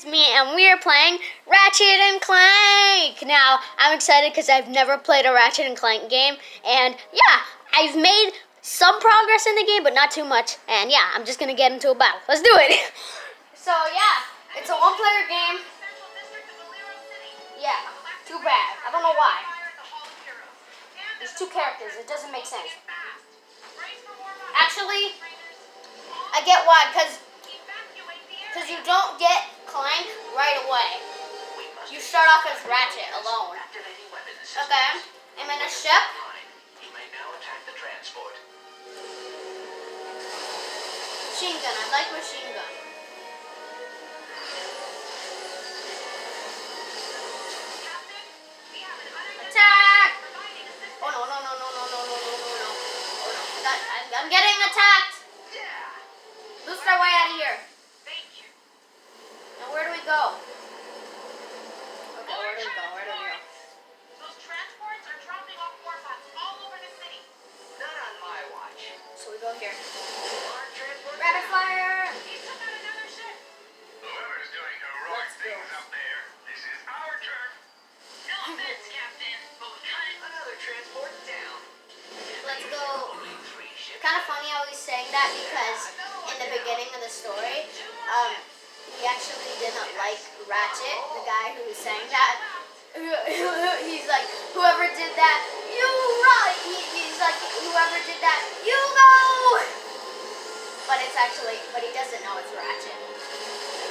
me, and we are playing Ratchet and Clank. Now, I'm excited because I've never played a Ratchet and Clank game, and yeah, I've made some progress in the game, but not too much. And yeah, I'm just gonna get into a battle. Let's do it. So yeah, it's a one-player game. Yeah, too bad. I don't know why. There's two characters. It doesn't make sense. Actually, I get why, because you don't get Clank right away. You start off as Ratchet alone. Okay, I'm in a ship. Machine gun. I like machine gun. Attack! Oh no! Oh no! I'm getting attacked. Boost our way out of here. Now where do we go? Okay, where do we go? Those transports are dropping off warbots all over the city. Not on my watch. So we go here. Our transport Rapid fire! He took out another ship. Whoever's doing heroic things up there, this is our turn. No offense, Captain, but we got it. Another transport down. Let's go. Kind of funny how he's saying that because in the beginning of the story, he actually didn't like Ratchet, the guy who was saying that. He's like, whoever did that, you run. He's like, whoever did that, you go. But he doesn't know it's Ratchet.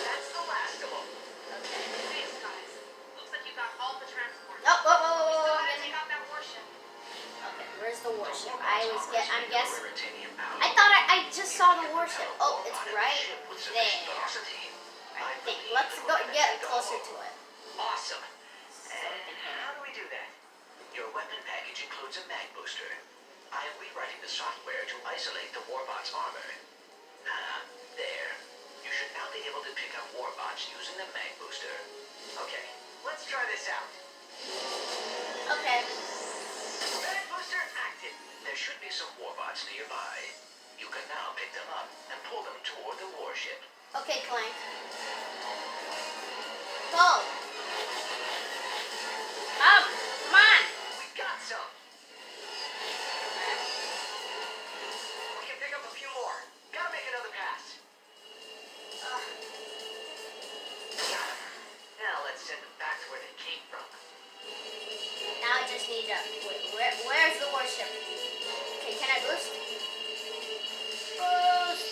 That's the last of them. Okay. Thanks, guys. Looks like you got all the transports. Oh, whoa. We still gotta take out that warship. Okay, where's the warship? I'm guessing. I thought I just saw the warship. Oh, it's right there. I think. Let's go get closer to it. Awesome. And how do we do that? Your weapon package includes a mag booster. I am rewriting the software to isolate the warbot's armor. There. You should now be able to pick up warbots using the mag booster. Okay, let's try this out. Okay. Mag booster active. There should be some warbots nearby. You can now pick them up and pull them toward the warship. Okay, Clank. Go. Come on. We got some. We can pick up a few more. Gotta make another pass. Got 'em. Now let's send them back to where they came from. Now I just need to. Where's the warship? Okay, can I boost? Boost.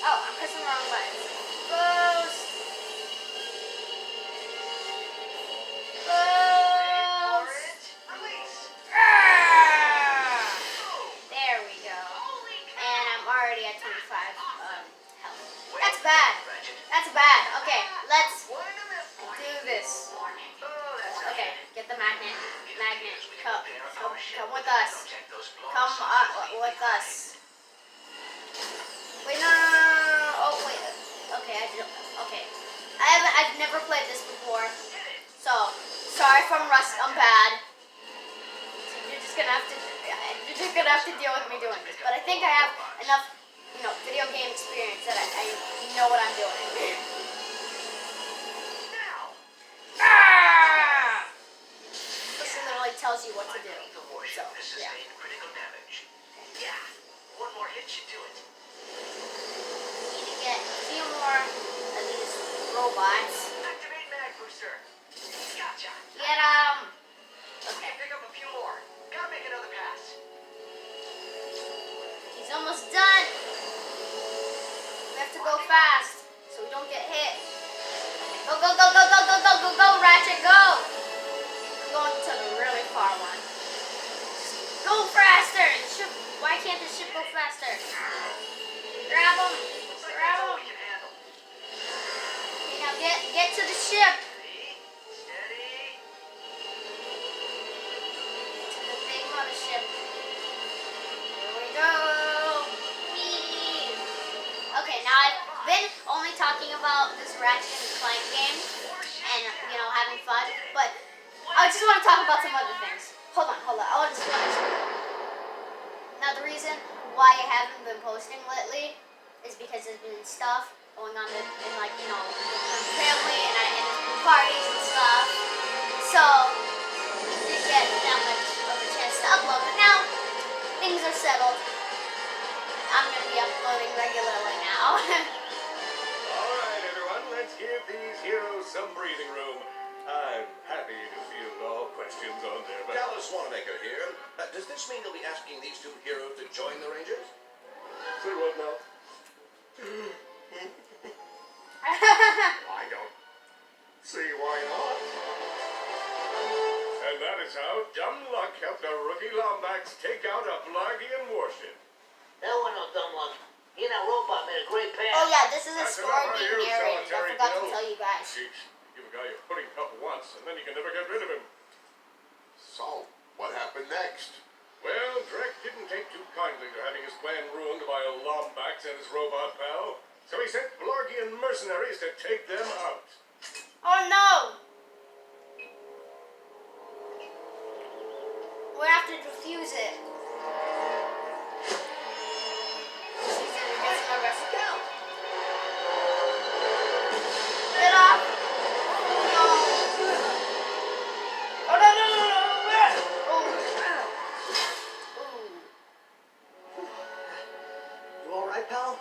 Oh, I'm pressing the wrong buttons. Boost. Release. There we go. Holy cow. And I'm already at 25 health. Wait, That's bad. Ratchet. That's bad. Okay, let's What in the do this. Oh, that's not Okay, good. get the magnet. Magnet, come with Don't us. check those blown Come saucers with behind. us. Wait, no. Oh, wait. Okay, okay. I've never played this before, Hit it. so sorry if I'm rust. I'm bad. You're just gonna have to deal with me doing this. But I think I have enough, video game experience that I know what I'm doing. Now. This literally tells you what to do. Underneath the warship, So, this yeah. sustained critical damage. Yeah. One more hit should do it. Need to get a few more of these robots. Activate mag booster. Gotcha. Get 'em. We Okay, can pick up a few more. Gotta make another pass. he's almost done. We have to go fast so we don't get hit. Go, Ratchet, go! I'm going to the really far one. Go faster! Why can't the ship go faster? Grab him! Looks like that's all we can handle. Okay, now get to the ship. Steady. To the big mothership. Here we go. Whee! Okay, now I've been only talking about this Ratchet and Clank game and having fun, but I just want to talk about some other things. Hold on. I want to finish. Now the reason why I haven't been posting lately is because there's been stuff going on in the parties and stuff. So didn't get that much of a chance to upload. But now things are settled. I'm gonna be uploading regularly now. All right, everyone, let's give these heroes some breathing room. I'm happy to field all questions on their behalf. Dallas Wanamaker here. Does this mean you'll be asking these two heroes to join the Rangers? Say what now? I don't see why not. And that is how dumb luck helped the rookie Lombax take out a Blargian warship. That wasn't no dumb luck. He and that robot made a great pair. Oh yeah, this is a That's story enough of being you, narrated. I solitary forgot to Bill. tell you guys. Jeez, give a guy a pudding cup once, and then you can never get rid of him. So, what happened next? Well, Drek didn't take too kindly to having his plan ruined by a Lombax and his robot pal, so he sent Blargian mercenaries to take them out. Oh no! We have to defuse it. Get off! Oh no! Oh no no no no! Oh. You alright, pal?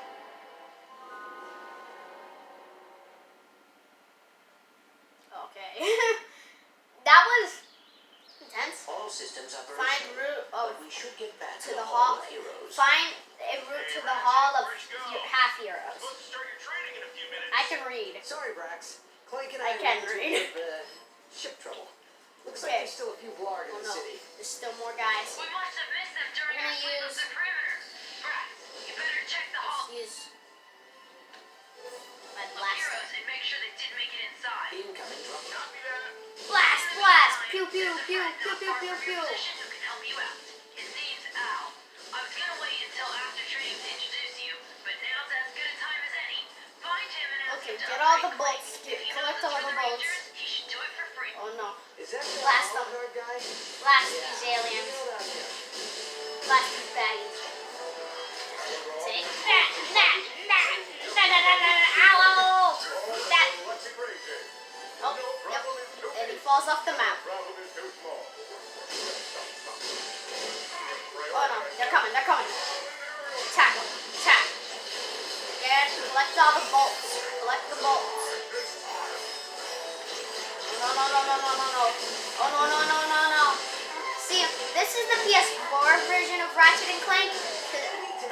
Okay. That was intense. All systems Find operational. route But of we should get back to the the Hall hall. of Heroes. Find a route to the hall of half heroes. Supposed to start your training in a few minutes. I can read. Sorry, Brax. Clank and I I can ran into read. a bit of ship trouble. Looks Okay. like there's still a few Blarg in Oh the no, city. there's still more guys. We must have missed them during We're our gonna sweep of use- the perimeter. Brax, you better check the hall Let's use my of blaster. heroes and make sure they did make it inside. Incoming drop. Copy that. Blast, blast, pew pew There's a pew friend pew not pew far pew from your pew. position who can help you out. His name's Al. I was gonna wait until after training to introduce you, but now's as good a time as any. Find him and ask Okay, him to get all the upgrade Clank. bolts. If he knows Collect it's all for the the bolts. Rangers, he should do it for free. Oh no, Is that the Blast them. guard guy? blast Yeah. these aliens. You know that, yeah. Blast these baggies. Take that, that, that, da da da da. Ow, ow, ow. That. What's the crazy? Oh, yep. And he falls off the map. Problem is too small. Oh no, they're coming, they're coming. Attack them, attack. Yeah, collect all the bolts. Collect the bolts. No, no, no, no, no, no, no. Oh no, no, no, no, no. See, this is the PS4 version of Ratchet and Clank,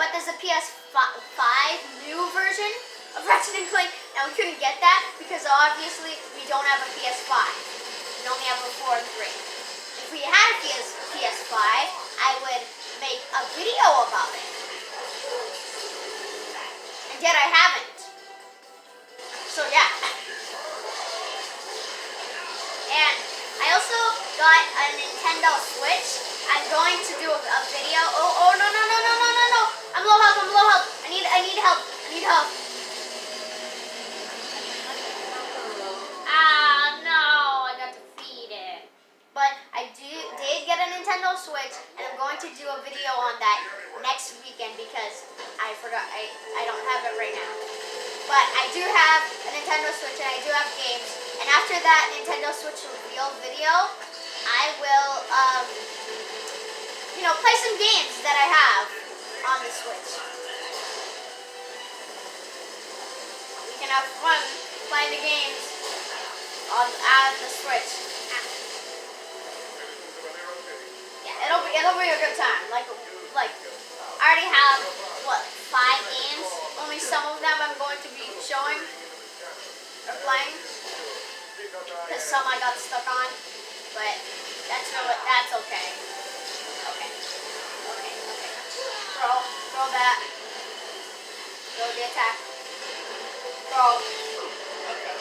but there's a PS5 new version of Ratchet and Clank. Now we couldn't get that because obviously we don't have a PS5. We only have a 4 and 3. If we had a PS5, I would make a video about it. And yet I haven't. So yeah. And I also got a Nintendo Switch. I'm going to do a video. Oh no no no no no no no! I'm low health. I'm low health. I need help. I need help. Ah no! I got defeated. But I did get a Nintendo Switch, and I'm going to do a video on that next weekend because I forgot. I don't have it right now. But I do have a Nintendo Switch and I do have games. And after that Nintendo Switch reveal video, I will, play some games that I have on the Switch. We can have fun playing the games on the Switch. Yeah, it'll be a good time. Like I already have 5 games. Only some of them I'm going to be showing or playing, because some I got stuck on. But that's okay. Okay. Throw that. Throw the attack. Throw. Okay.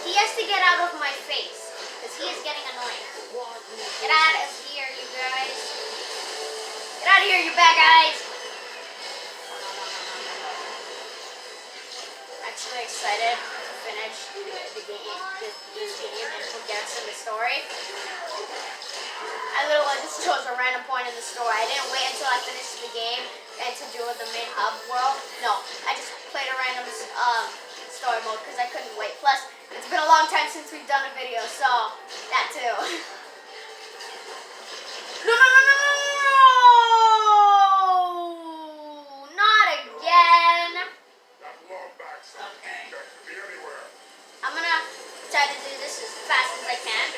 He has to get out of my face, because he is getting annoying. Get out of here, you guys. Get out of here, you bad guys. Actually excited to finish the game, this game, and progress in the story. I literally just chose a random point in the story. I didn't wait until I finished the game and to do the main hub world. No, I just played a random story mode because I couldn't wait. Plus, it's been a long time since we've done a video, so that too. No, no, no, no, no, no! Not again. That lombax Okay. that could be anywhere. I'm gonna try to do this as fast as I can.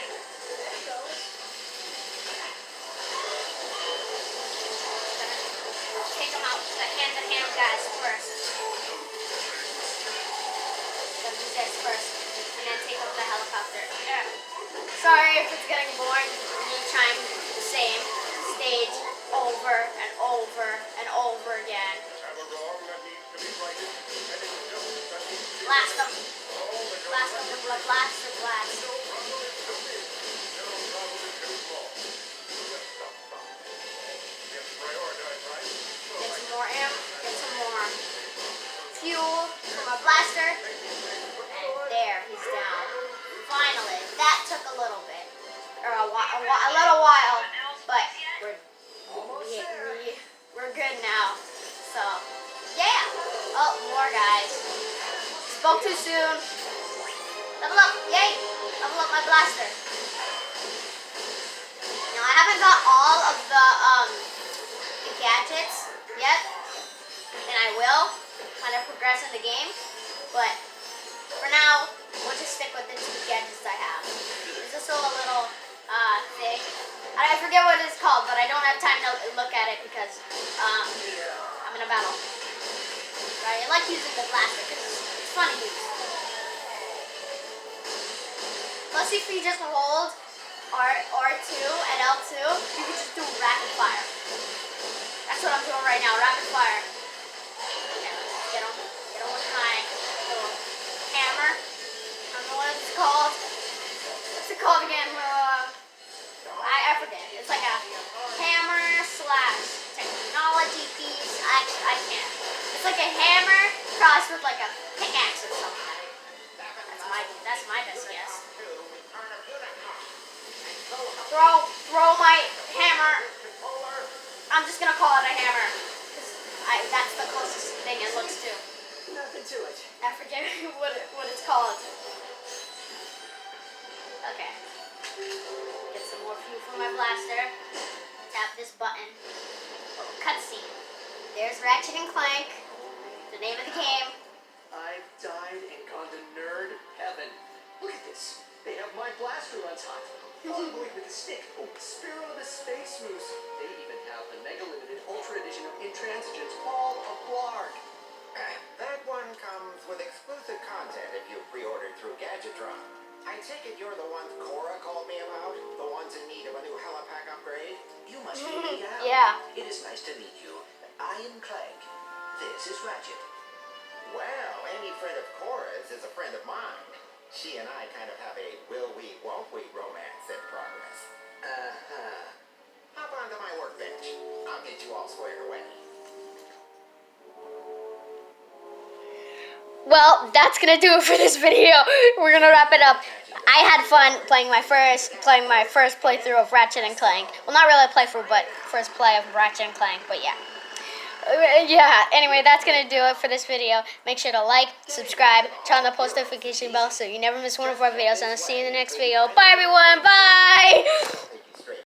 Take them out, the hand-to-hand guys first. Gonna do this first, and then take up the helicopter. Yeah. Sorry if it's getting boring. Me trying the same stage over and over and over again. Have a wrong that needs to be righted, and injustice that needs to be Blast them. all the Blast them with the blaster blast. No problem is too big. No problem is too small. Just stop. You have to prioritize, right? Get some more ammo, get some more fuel for my blaster. And there, he's down. Finally, that took a little bit. Or a little while. But we're good now. So, yeah. Oh, more guys. Spoke too soon. Level up, yay. Level up my blaster. Now, I haven't got all of the gadgets yet, and I will when I progress in the game, but for now, we'll just stick with the 2 gadgets I have. There's also a little thing, I forget what it's called, but I don't have time to look at it because I'm in a battle. Right, I like using the blaster because it's fun to use. Plus, if you just hold R2 and L2, you can just do rapid fire. That's what I'm doing right now, rapid fire. Okay, let's get on with my little hammer. I don't know what it's called. What's it called again? I forget. It's like a hammer / technology piece. I can't. It's like a hammer crossed with like a pickaxe or something. That's my best guess. Throw my hammer. I'm just gonna call it a hammer. That's the closest thing it looks to. Nothing to it. I forget what it's called. Okay. Get some more fuel for my blaster. Tap this button. Oh, cutscene. There's Ratchet and Clank. The name of the game. I've died and gone to nerd heaven. Look at this. They have my blaster runs hot. Oh, boy with the stick. Oh, Spiro the Space Moose. They even have the mega limited ultra edition of Intransigence Ball of Blarg. That one comes with exclusive content if you pre-ordered through Gadgetron. I take it you're the ones Cora called me about? The ones in need of a new helipack upgrade? You must be me out. Yeah. It is nice to meet you. I am Clank. This is Ratchet. Well, any friend of Cora's is a friend of mine. She and I kind of have a will we, won't we romance in progress. Hop onto my workbench. I'll get you all squared away. Well, that's gonna do it for this video. We're gonna wrap it up. I had fun playing my first playthrough of Ratchet and Clank. Well, not really a playthrough, but first play of Ratchet and Clank. But yeah. Anyway, that's gonna do it for this video. Make sure to like, subscribe, turn on the post notification bell so you never miss one of our videos, and I'll see you in the next video. Bye everyone, bye!